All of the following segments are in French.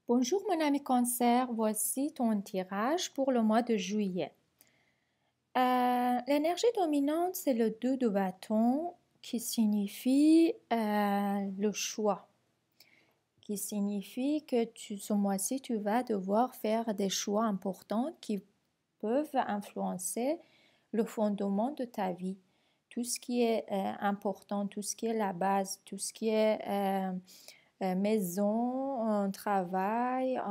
Bonjour mon ami Cancer, voici ton tirage pour le mois de juillet. L'énergie dominante, c'est le 2 de bâton qui signifie le choix, qui signifie que ce mois-ci, tu vas devoir faire des choix importants qui peuvent influencer le fondement de ta vie. Tout ce qui est important, tout ce qui est la base, tout ce qui est maison, travail,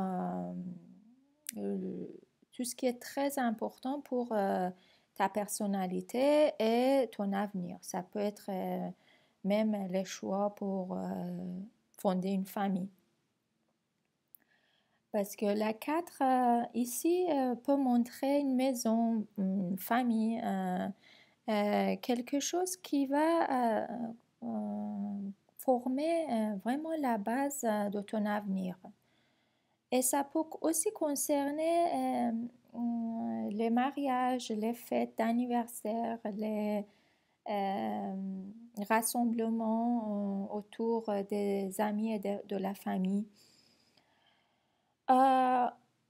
tout ce qui est très important pour ta personnalité et ton avenir. Ça peut être même les choix pour fonder une famille. Parce que la 4 ici peut montrer une maison, une famille, quelque chose qui va former vraiment la base de ton avenir. Et ça peut aussi concerner les mariages, les fêtes d'anniversaire, les rassemblements autour des amis et de la famille. Euh,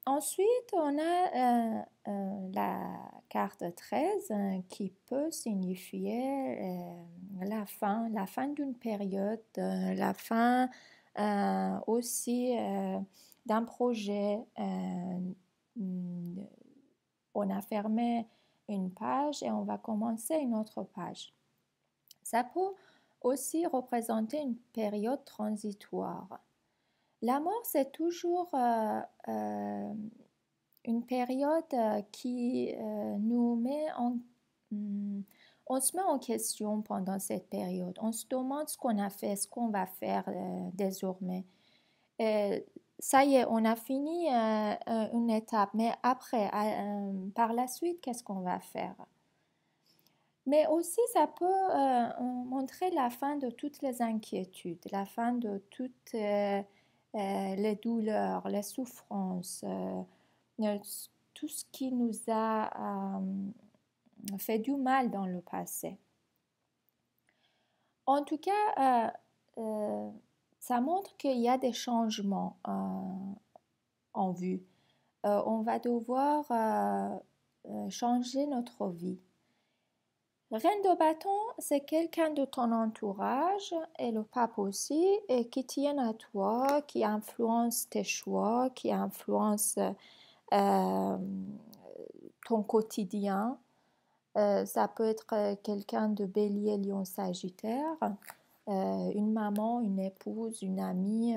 Ensuite, on a la carte 13 qui peut signifier la fin d'une période, la fin aussi d'un projet. On a fermé une page et on va commencer une autre page. Ça peut aussi représenter une période transitoire. La mort, c'est toujours une période qui nous met on se met en question pendant cette période. On se demande ce qu'on a fait, ce qu'on va faire désormais. Ça y est, on a fini une étape, mais après, par la suite, qu'est-ce qu'on va faire? Mais aussi, ça peut montrer la fin de toutes les inquiétudes, la fin de toutes les douleurs, les souffrances, tout ce qui nous a fait du mal dans le passé. En tout cas, ça montre qu'il y a des changements en vue. On va devoir changer notre vie. Reine de bâton, c'est quelqu'un de ton entourage et le pape aussi, et qui tient à toi, qui influence tes choix, qui influence ton quotidien. Ça peut être quelqu'un de bélier, lion, sagittaire, une maman, une épouse, une amie,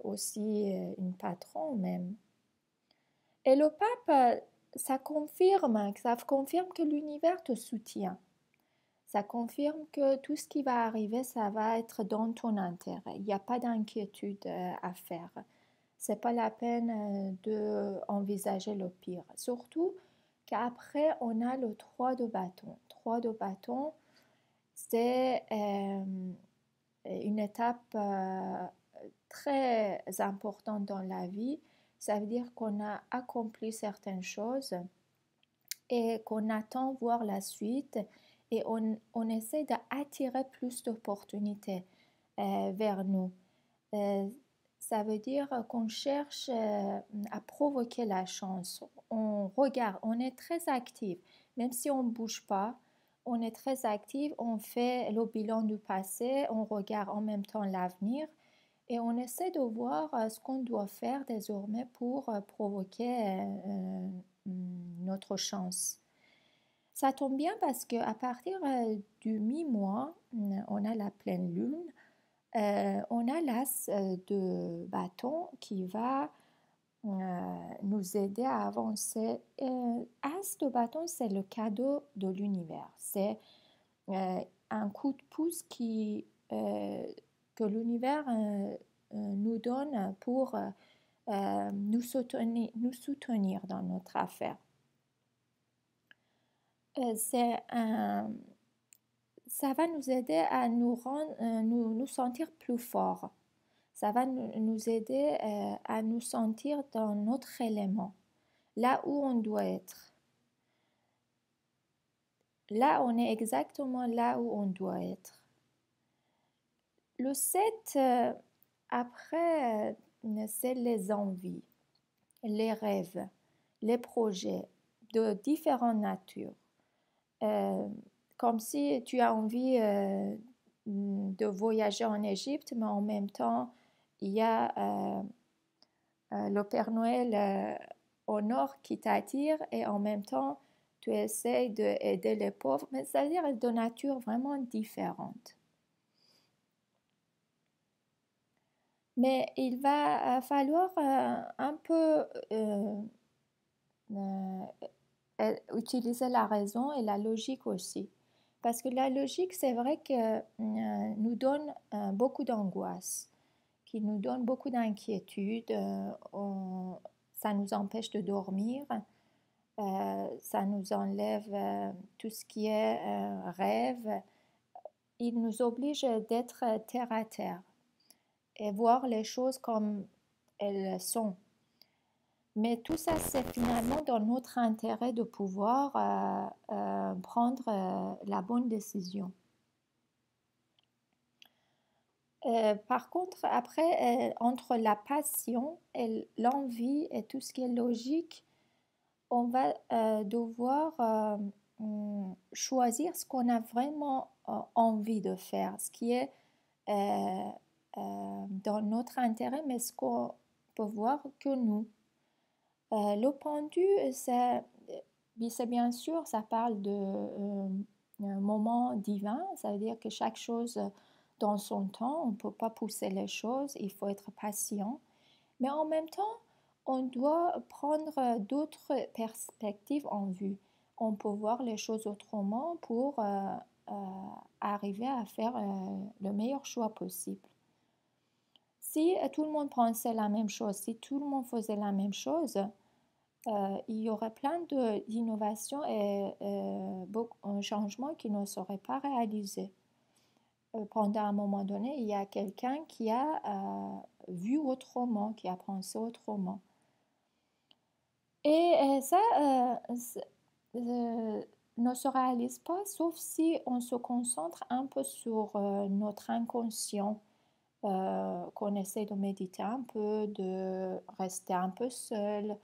aussi une patron même. Et le pape, ça confirme que l'univers te soutient. Ça confirme que tout ce qui va arriver, ça va être dans ton intérêt. Il n'y a pas d'inquiétude à faire. C'est pas la peine d'envisager le pire. Surtout qu'après, on a le 3 de bâton. 3 de bâton, c'est une étape très importante dans la vie. Ça veut dire qu'on a accompli certaines choses et qu'on attend voir la suite et on essaie d'attirer plus d'opportunités vers nous. Ça veut dire qu'on cherche à provoquer la chance. On regarde, on est très actif. Même si on ne bouge pas, on est très actif, on fait le bilan du passé, on regarde en même temps l'avenir et on essaie de voir ce qu'on doit faire désormais pour provoquer notre chance. Ça tombe bien parce qu'à partir du mi-mois, on a la pleine lune, on a l'as de bâton qui va nous aider à avancer. As de bâton, c'est le cadeau de l'univers. C'est un coup de pouce que l'univers nous donne pour nous soutenir dans notre affaire. Ça va nous aider à nous sentir plus forts. Ça va nous aider à nous sentir dans notre élément, là où on doit être. Là, on est exactement là où on doit être. Le 7, après, c'est les envies, les rêves, les projets de différentes natures. Comme si tu as envie de voyager en Égypte, mais en même temps, il y a le Père Noël au nord qui t'attire et en même temps, tu essaies d'aider les pauvres, mais c'est-à-dire de nature vraiment différente. Mais il va falloir un peu utiliser la raison et la logique aussi. Parce que la logique, c'est vrai que nous donne beaucoup d'angoisse, qui nous donne beaucoup d'inquiétude, ça nous empêche de dormir, ça nous enlève tout ce qui est rêve. Il nous oblige d'être terre à terre et voir les choses comme elles sont. Mais tout ça, c'est finalement dans notre intérêt de pouvoir prendre la bonne décision. Par contre, après, entre la passion et l'envie et tout ce qui est logique, on va devoir choisir ce qu'on a vraiment envie de faire, ce qui est dans notre intérêt, mais ce qu'on peut voir que nous. Le pendu, c'est bien sûr, ça parle de moment divin, ça veut dire que chaque chose dans son temps, on ne peut pas pousser les choses, il faut être patient. Mais en même temps, on doit prendre d'autres perspectives en vue. On peut voir les choses autrement pour arriver à faire le meilleur choix possible. Si tout le monde pensait la même chose, si tout le monde faisait la même chose, il y aurait plein d'innovations et beaucoup de changements qui ne seraient pas réalisés. Pendant un moment donné, il y a quelqu'un qui a vu autrement, qui a pensé autrement. Et ça ne se réalise pas sauf si on se concentre un peu sur notre inconscient, qu'on essaie de méditer un peu, de rester un peu seul,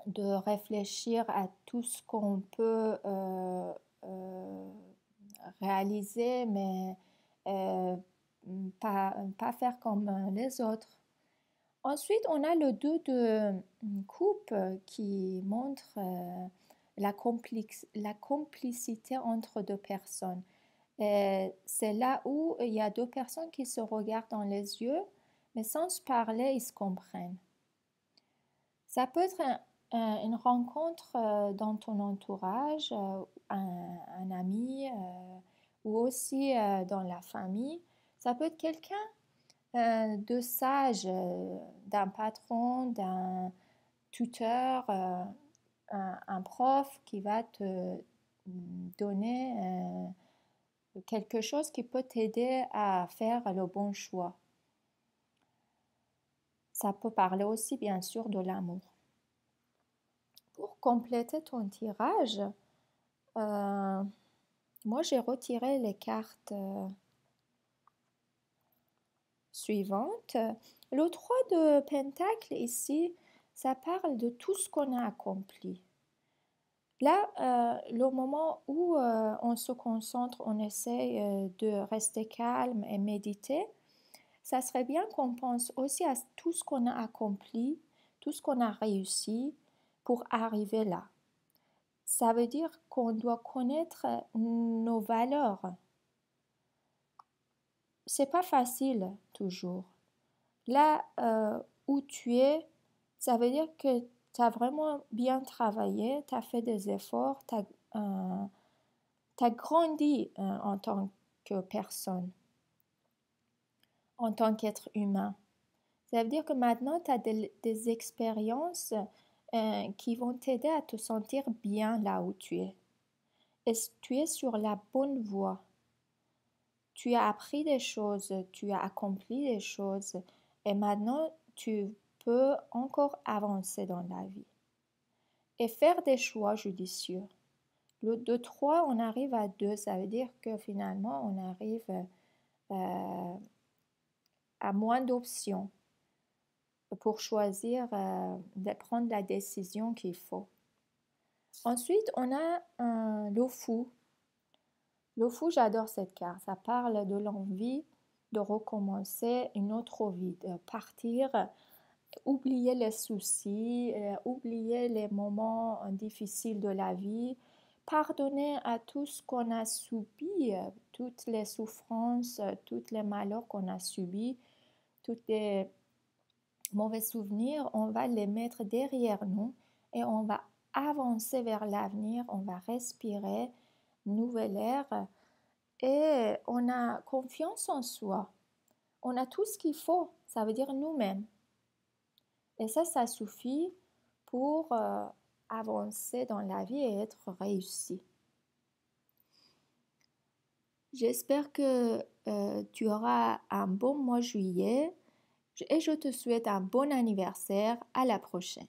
de réfléchir à tout ce qu'on peut réaliser, mais pas faire comme les autres. Ensuite, on a le 2 de coupe qui montre la complicité entre deux personnes. C'est là où il y a deux personnes qui se regardent dans les yeux, mais sans se parler, ils se comprennent. Ça peut être une rencontre dans ton entourage, un ami ou aussi dans la famille. Ça peut être quelqu'un de sage, d'un patron, d'un tuteur, un prof qui va te donner quelque chose qui peut t'aider à faire le bon choix. Ça peut parler aussi bien sûr de l'amour. Pour compléter ton tirage, moi j'ai retiré les cartes suivantes. Le 3 de Pentacle ici, ça parle de tout ce qu'on a accompli. Là, le moment où on se concentre, on essaie de rester calme et méditer, ça serait bien qu'on pense aussi à tout ce qu'on a accompli, tout ce qu'on a réussi pour arriver là. Ça veut dire qu'on doit connaître nos valeurs. C'est pas facile toujours. Là où tu es, ça veut dire que tu as vraiment bien travaillé, tu as fait des efforts, tu as grandi en tant que personne, en tant qu'être humain. Ça veut dire que maintenant, tu as des expériences qui vont t'aider à te sentir bien là où tu es. Et tu es sur la bonne voie. Tu as appris des choses, tu as accompli des choses et maintenant tu peux encore avancer dans la vie et faire des choix judicieux. De 3, on arrive à 2, ça veut dire que finalement on arrive a moins d'options pour choisir, de prendre la décision qu'il faut. Ensuite, on a le fou. Le fou, j'adore cette carte. Ça parle de l'envie de recommencer une autre vie, de partir, oublier les soucis, oublier les moments difficiles de la vie, pardonner à tout ce qu'on a subi, toutes les souffrances, tous les malheurs qu'on a subis, tous les mauvais souvenirs, on va les mettre derrière nous et on va avancer vers l'avenir, on va respirer, nouvelle ère et on a confiance en soi. On a tout ce qu'il faut, ça veut dire nous-mêmes. Et ça suffit pour avancer dans la vie et être réussi. J'espère que tu auras un bon mois de juillet et je te souhaite un bon anniversaire. À la prochaine.